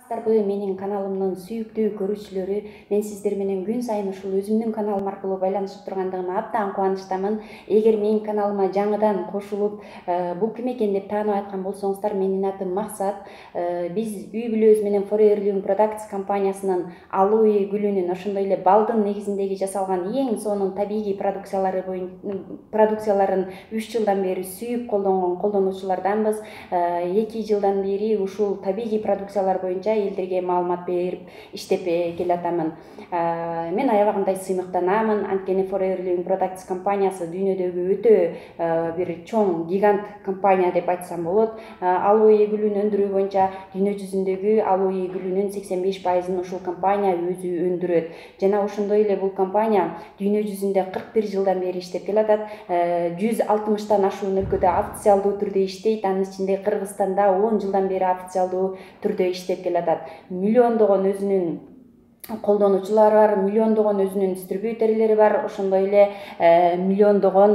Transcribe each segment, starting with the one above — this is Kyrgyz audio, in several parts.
Саламатсыздарбы, менин каналымдын сүйүктүү көрүүчүлөрү. Мен сиздер менен күн сайын ушул өзүмдүн каналым аркылуу байланышып тургандыгыма абдан кубанычтамын. Эгер менин каналыма жаңыдан кошулуп, бул ким экен деп таанып аткан болсоңуздар, менин атым Максат. Биз үй бүлөбүз менен Forever Living Products компаниясынын алоэ гүлүнүн, ошондой эле балдын негизиндеги жасалган эң сонун табигый продукцияларын 3 жылдан бери сүйүп колдонгон колдонуучуларданбыз. 2 жылдан бери ушул табигый продукциялар боюнча элдерге маалымат берип иштеп келатамын. Мен аябагандай сыймыктанамын. Анткени Forever Living Products компаниясы дүйнөдөгү өтө бир чоң гигант компания деп айтсам болот. Алоэ гүлүн өндүрүү боюнча дүйнө жүзүндөгү алоэ гүлүнүн 85%-ын ушул компания өзү өндүрөт. Жана ошондой эле бул компания дүйнө жүзүндө 41 жылдан бери иштеп келатат. 160тан ашуун өлкөдө официалдуу түрдө иштейт. Анын ичинде Кыргызстанда 10 жылдан бери официалдуу түрдө иштеп келатат. Миллиондогон өзүнүн колдонуучулары бар, миллиондогон өзүнүн дистрибьютерлери бар, ошондой эле миллиондогон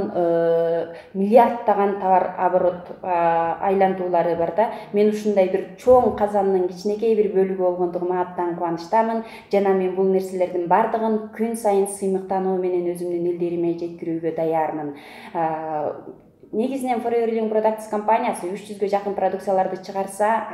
миллиардтаган товар оборот айлантуулары бар да. Мен ушундай бир чоң казанның кичинекей бир бөлүгү болгондугума абдан кубанычтамын. Жана мен бул нерселердин бардыгын күн сайын сыймыктануу менен өзүмдүн элдериме жеткирүүгө даярмын. Негизинен Forever Living Products компаниясы 300гө жакын продукцияларды чыгарса,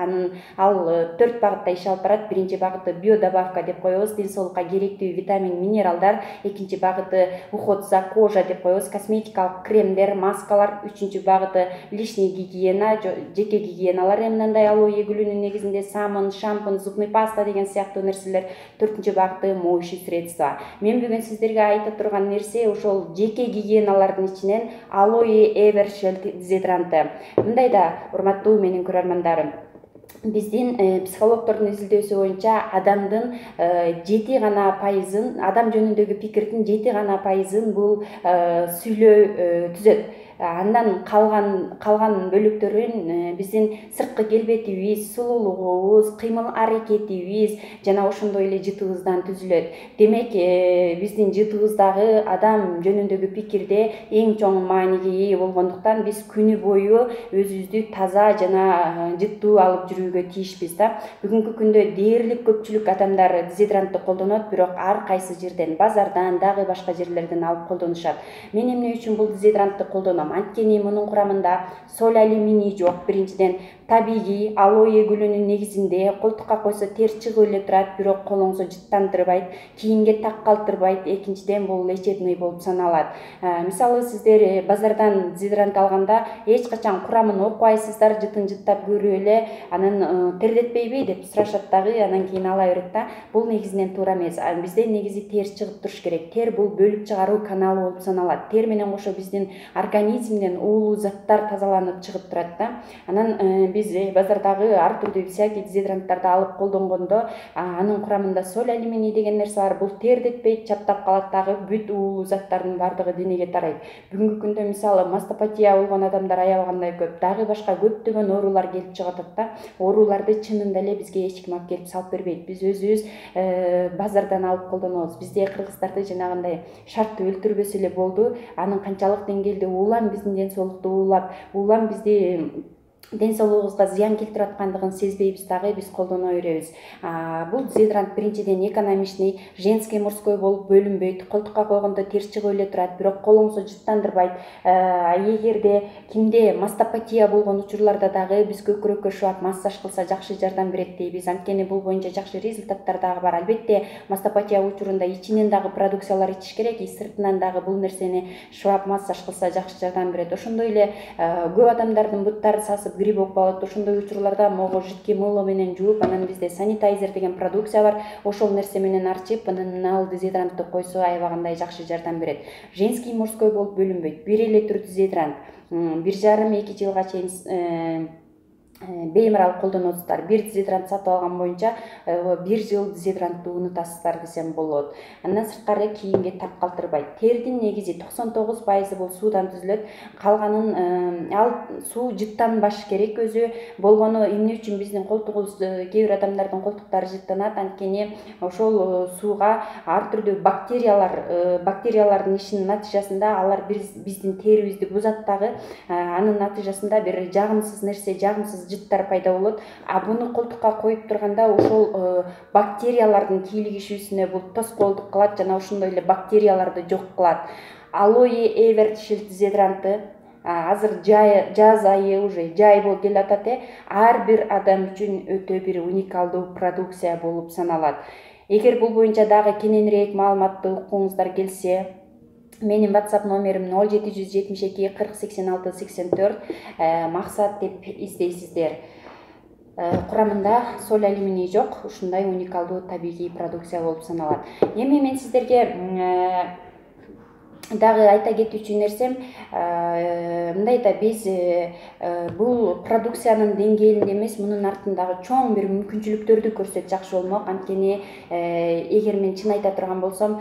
ал 4 багытта иш алып барат. Биринчи багыты биодобавка деп коебуз, ден соолукка керектүү витамин, минералдар. Экинчи багыты уход за кожа деп коебуз, косметикалык кремдер, маскалар. Үчүнчү багыты лишний гигиена, жеке гигиеналар, мындай алоэ гүлүнүн негизинде самон, шампунь, зубный паста деген сыяктуу нерселер. Төртүнчү багыты моющий средства. Мен бүгүн сиздерге айта турган нерсе ошол жеке гигиеналардын ичинен алоэ эвер дезодоранты. Мындай да, урматтуу менин көрөрмандарым, биздин психологдордун изилдөөсү боюнча адамдын 7% адам жөнүндөгү пикирдин 7% бул сүйлөө түзөт. Андан калган бөлүктөрүн биздин сырткы келбетибиз, сулуулугубуз, кыймыл аракетибиз жана ошондой эле жытыбыздан түзүлөт. Демек, биздин жытыбыздагы адам жөнүндөгү пикирде эң чоң мааниге ээ болгондуктан биз күнү бою өзүбүздү таза жана жыттуу алып жүрүүгө тийишпиз да. Бүгүнкү күндө дээрлик көпчүлүк адамдар дезодорантты колдонот, бирок ар кайсы жерден, базардан, дагы башка жерлерден алып колдонушат. Мен эмне үчүн бул дезодорантты колдоном? Анткени мунун курамында соль, алюминий жок. Биринчиден, табигый алоэ гүлүнүн негизинде колтукка койсо тер чыгып эле турат, бирок колуңузду жыттандырбайт, кийимге так калтырбайт. Экинчиден, бул лечебный болуп саналат. Мисалы, сиздер базардан дезодорант алганда эч качан курамын окубайсыздар, жытын жыттап көрүп эле анан тердетпейби деп сурашат дагы, анан кийин ала берет да. Бул негизинен туура эмес. Бизде негизи тер чыгып туруш керек. Тер бул бөлүп чыгаруу каналы болуп саналат. Тер менен кошо биздин организмден уулуу заттар тазаланып чыгып турат да. Анан биз базардагы ар түрдүү всякий дезодоранттарды алып колдонгондо анын курамында соль, алюминий деген нерсе бар. Бул тердетпейт, чаптап калат, дагы бүт уулуу заттардын бардыгы денеге тарайт. Бүгүнкү күндө мисалы мастопатия болгон адамдар аябагандай көп, дагы башка көптөгөн оорулар келип чыгып атат да. Ооруларды чынында эле бизге эч ким алып келип салып бербейт. Биз өзүбүз базардан алып колдонобуз. Бизде кыргыздарды жанагындай шартты өлтүрбөсө эле болду. Анын канчалык деңгээлде улам биздин ден соолукту улам бизди ден соолугубузга зыян келтирип аткандыгын сезбейбиз дагы, биз колдоно беребиз. Бул дезодорант биринчиден экономичный, женский, мужской болуп бөлүнбөйт. Колтукка койгондо тер чыгып эле турат, бирок колуңузду жыттандырбайт. Эгерде кимде мастопатия болгон учурларда дагы биз көкүрөккө шуап массаж кылса жакшы жардам берет дейбиз. Анткени бул боюнча жакшы результаттар дагы бар. Албетте, мастопатия учурунда ичинен дагы продукциялар ичиш керек, сыртынан дагы бул нерсени шуап массаж кылса жакшы жардам берет. Ошондой эле көп адамдардын буттары сасып грипп болуп калат. Ошондой учурларда могу жидкий мыло менен жууп, анан бизде санитайзер деген продукция бар. Ошол нерсе менен арчып, анан ал дезодорантты койсо аябагандай жакшы жардам берет. Женский, мужской болуп бөлүнбөйт. Бир эле түр дезодорант 1,5-2 жылга чейин беймарал колдоносуздар. Бир дезодорант сатып алган боюнча 1 жыл дезодорантты унутасыздар десем болот. Андан сырткары кийимге так калтырбайт. Тердин негизи 99% бул суудан түзүлөт. Калганын ал суу жыттанбаш керек өзү. Болгону эмне үчүн биздин колтугубуз, кээ бир адамдардын колтуктары жыттанат? Анткени ошол сууга ар түрдүү бактериялардын ишинин натыйжасында алар биздин терибизди бузат дагы. Анын натыйжасында бир жагымсыз нерсе, жагымсыз жыттар пайда болот. Буну колтукка коюп турганда ошол бактериялардын кийлигишүүсүнө бул тоскоолдук кылат жана ошондой эле бактерияларды жок кылат. Алоэ эвершилд дезодоранты азыр жаз айы уже жай болуп келатат. Ар бир адам үчүн өтө бир уникалдуу продукция болуп саналат. Эгер бул боюнча дагы кененирээк маалыматты уккуңуздар келсе, менин WhatsApp номерим 0772 40 86 84, максат деп издейсиздер. Курамында соль, алюминий жок, ушундай уникалдуу табигый продукция болуп саналат. Эми мен сиздерге дагы айта кетүүчү нерсем мындай да, биз бул продукциянын деңгээлинде эмес, мунун артындагы чоң бир мүмкүнчүлүктөрдү көрсөк жакшы болмок. Анткени эгер мен чын айта турган болсом,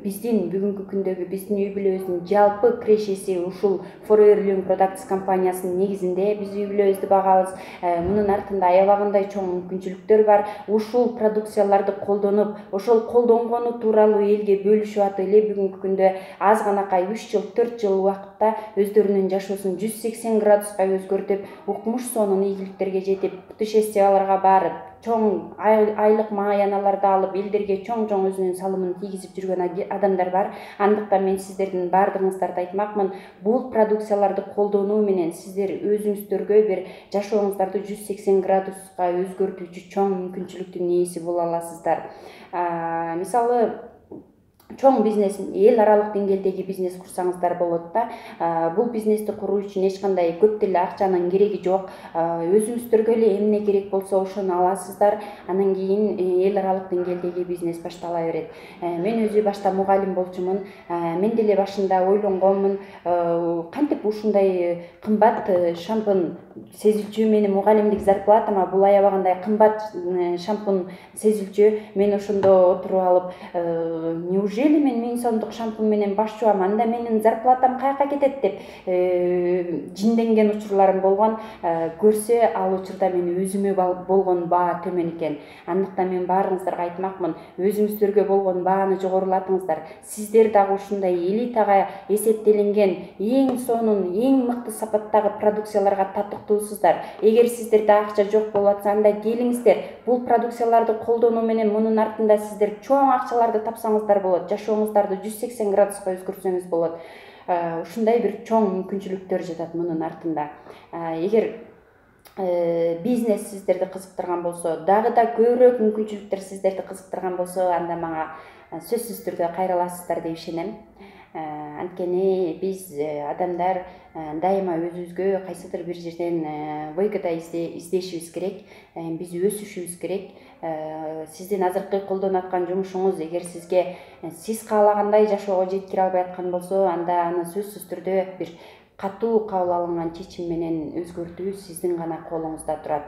биздин бүгүнкү күндөгү биздин үй бүлөбүздүн жалпы кирешеси ушул Forever Products компаниясынын негизинде биз үй бүлөбүздү багабыз. Мунун артында аябагандай чоң мүмкүнчүлүктөр бар. Ушул продукцияларды колдонуп, ошол колдонгону тууралуу элге бөлүшүп атып эле бүгүнкү күндө аз ганакай 3 жыл 4 жыл убакытта өздөрүнүн жашоосун 180 градуска өзгөртүп, укмуш сонун ийгиликтерге жетип, путешествияларга барып, чоң айлык маяналарды алып, элдерге чоң өзүнүн салымын тийгизип жүргөн адамдар бар. Андыктан мен сиздердин бардыгыңыздарды айтмакмын, бул продукцияларды колдонуу менен сиздер өзүңүздөргө бир жашооңуздарды 180 градуска өзгөртүүчү чоң мүмкүнчүлүктүн ээси боло аласыздар. Мисалы, чоң бизнес, эл аралык деңгээлдеги бизнес курсаңыздар болот да. Бул бизнести куруу үчүн эч кандай көп деле акчанын кереги жок. Өзүңүздөргө эле эмне керек болсо ошону аласыздар. Анан кийин эл аралык деңгээлдеги бизнес баштала берет. Мен өзү башта мугалим болчумун. Мен деле башында ойлонгонмун, кантип ушундай кымбат шампунь сезилчү, менин мугалимдик зарплатама бул аябагандай кымбат шампунь сезилчү. Мен ошондо отуруп алып, неужели мен 1000 сомдук шампунь менен баш жуам, анда менин зарплатам каяка кетет деп жинденген учурларым болгон. Көрсө ал учурда мен өзүмө болгон баа төмөн экен. Андыктан мен баарыңыздарга айтмакмын, өзүңүздөргө болгон бааны жогорулатыңыздар. Сиздер дагы ушундай элитага эсептелинген эң сонун, эң мыкты сапаттагы продукцияларга татыктуусуздар. Эгер сиздерде акча жок болуп атса, анда келиңиздер. Бул продукцияларды колдонуу менен мунун артында сиздер чоң акчаларды тапсаңыздар болот. Жашооңуздарды 180 градуска өзгөртсөңүз болот. Ушундай бир чоң мүмкүнчүлүктөр жатат мунун артында. Эгер бизнес сиздерди кызыктырган болсо, дагы да көбүрөөк мүмкүнчүлүктөр сиздерди кызыктырган болсо, анда мага сөзсүз түрдө кайрыласыздар деп ишенем. Анткени биз адамдар дайыма өзүбүзгө кайсыдыр бир жерден выгода издешибиз керек, биз өсүшүбүз керек. Сиздин азыркы колдонуп аткан жумушуңуз эгер сизге сиз каалагандай жашоого жеткире албай аткан болсо, анда аны сөзсүз түрдө бир катуу кабыл алынган чечим менен өзгөртүү сиздин гана колуңузда турат.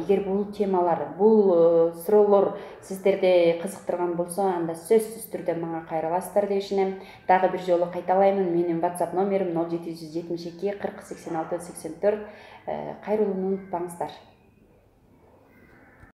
Эгер бул темалар, бул суроолор сиздерди кызыктырган болсо, анда сөзсүз түрдө мага кайрыласыздар деп ишенем. Дагы бир жолу кайталаймын, менин WhatsApp номерим 0772 40 86 84. Кайрылууну унутпаңыздар.